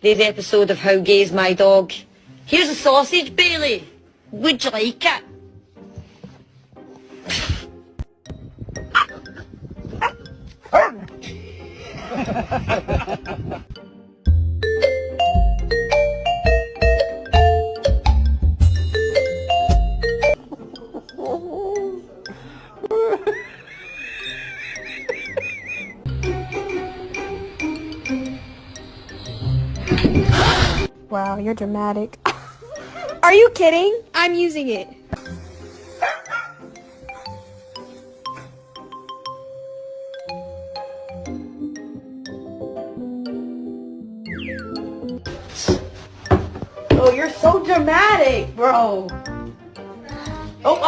Today's episode of How Gay's My Dog. Here's a sausage, Bailey. Would you like it? Wow, you're dramatic. Are you kidding? I'm using it. Oh, you're so dramatic, bro.